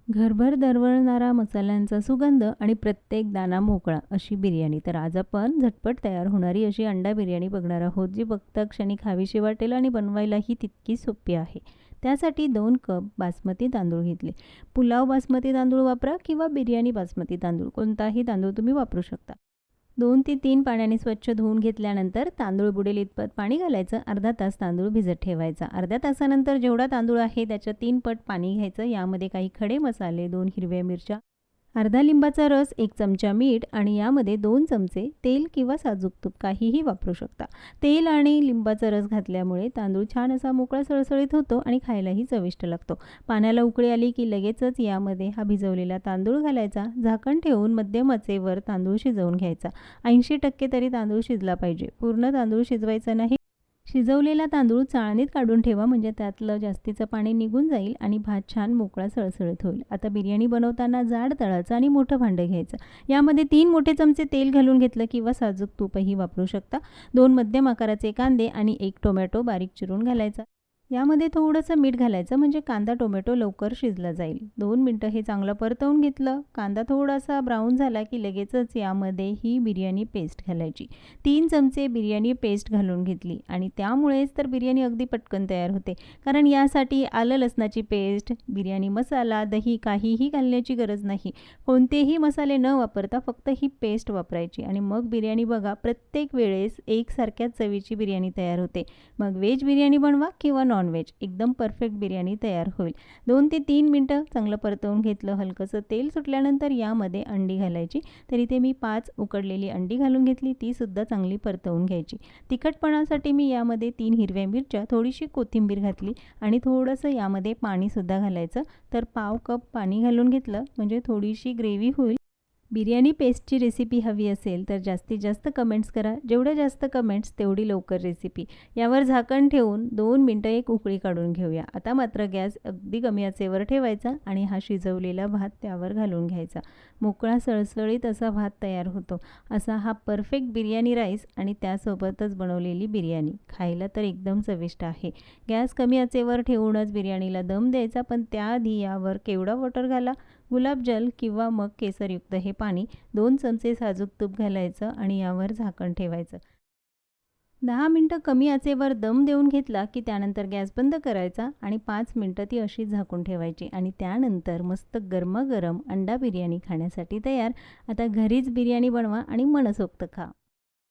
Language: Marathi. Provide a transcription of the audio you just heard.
घरभर दरवळणारा मसाल्यांचा सुगंध आणि प्रत्येक दाणा मोकळा अशी बिर्याणी. तर आज आपण झटपट तयार होणारी अशी अंडा बिर्याणी बघणार आहोत, जी बघता क्षणी खावीशी वाटेल आणि बनवायलाही तितकी सोपी आहे. त्यासाठी 2 कप बासमती तांदूळ घेतले. पुलाव बासमती तांदूळ वापरा किंवा बिर्याणी बासमती तांदूळ, कोणताही तांदूळ तुम्ही वापरू शकता. 2 ते 3 पाण्याने स्वच्छ धुवून घेतल्यानंतर तांदूळ बुडेल इतपत पाणी घालायचं. अर्धा तास तांदूळ भिजत ठेवायचा. अर्ध्या तासानंतर जेवढा तांदूळ आहे त्याच्या 3 पट पाणी घ्यायचं. यामध्ये काही खडे मसाले, 2 हिरव्या मिरच्या, अर्धा लिंबाचा रस, 1 चमचा मीठ आणि यामध्ये 2 चमचे तेल किंवा साजूक तूप काहीही वापरू शकता. तेल आणि लिंबाचा रस घातल्यामुळे तांदूळ छान असा मोकळा सळसळीत होतो आणि खायलाही चविष्ट लागतो. पाण्याला उकळी आली की लगेचच यामध्ये हा भिजवलेला तांदूळ घालायचा. झाकण ठेवून मध्यम आचेवर तांदूळ शिजवून घ्यायचा. 80% तरी तांदूळ शिजला पाहिजे. पूर्ण तांदूळ शिजवायचा नाही. शिजवलेला तांदूळ चाळणीत काढून ठेवा, म्हणजे त्यातलं जास्तीचं पाणी निघून जाईल आणि भात छान मोकळा सळसळीत होईल. आता बिर्याणी बनवताना जाड तळाचं आणि मोठं भांडं घ्यायचं. यामध्ये 3 मोठे चमचे तेल घालून घेतलं किंवा साजूक तूपही वापरू शकता. 2 मध्यम आकाराचे कांदे आणि 1 टोमॅटो बारीक चिरून घालायचा. यामध्ये थोडंसं मीठ घालायचं, म्हणजे कांदा टोमॅटो लवकर शिजला जाईल. 2 मिनटं हे चांगलं परतवून घेतलं. कांदा थोडासा ब्राऊन झाला की लगेचच यामध्ये ही बिर्याणी पेस्ट घालायची. 3 चमचे बिर्याणी पेस्ट घालून घेतली आणि त्यामुळेच तर बिर्याणी अगदी पटकन तयार होते. कारण यासाठी आलं लसणाची पेस्ट, बिर्याणी मसाला, दही काहीही घालण्याची गरज नाही. कोणतेही मसाले न वापरता फक्त ही पेस्ट वापरायची आणि मग बिर्याणी बघा प्रत्येक वेळेस एकसारख्याच चवीची बिर्याणी तयार होते. मग व्हेज बिर्याणी बनवा किंवा नॉनव्हेज, एकदम परफेक्ट बिर्याणी तयार होईल. 2 ते 3 मिनटं चांगलं परतवून घेतलं. हलकंसं तेल सुटल्यानंतर यामध्ये अंडी घालायची. तर इथे मी 5 उकडलेली अंडी घालून घेतली. तीसुद्धा चांगली परतवून घ्यायची. तिखटपणासाठी मी यामध्ये 3 हिरव्या मिरच्या, थोडीशी कोथिंबीर घातली आणि थोडंसं यामध्ये पाणीसुद्धा घालायचं. तर पाव कप पाणी घालून घेतलं, म्हणजे थोडीशी ग्रेव्ही होईल. बिर्याणी पेस्टची रेसिपी हवी असेल तर जास्तीत जास्त कमेंट्स करा. जेवढ्या जास्त कमेंट्स तेवढी लवकर रेसिपी. यावर झाकण ठेवून 2 मिनटं एक उकळी काढून घेऊया. आता मात्र गॅस अगदी कमी आचेवर ठेवायचा आणि हा शिजवलेला भात त्यावर घालून घ्यायचा. मोकळा सळसळीत असा भात तयार होतो. असा हा परफेक्ट बिर्याणी राईस आणि त्यासोबतच बनवलेली बिर्याणी. खायला तर एकदम चविष्ट आहे. गॅस कमी आचेवर ठेवूनच बिर्याणीला दम द्यायचा, पण त्याआधी यावर केवडा वॉटर घाला, गुलाबजल किंवा मग केसरयुक्त हे पाणी, 2 चमचे साजूक तूप घालायचं आणि यावर झाकण ठेवायचं. 10 मिनटं कमी आचेवर दम देऊन घेतला की त्यानंतर गॅस बंद करायचा आणि 5 मिनटं ती अशीच झाकून ठेवायची आणि त्यानंतर मस्त गरमागरम अंडा बिर्याणी खाण्यासाठी तयार. आता घरीच बिर्याणी बनवा आणि मनसोक्त खा.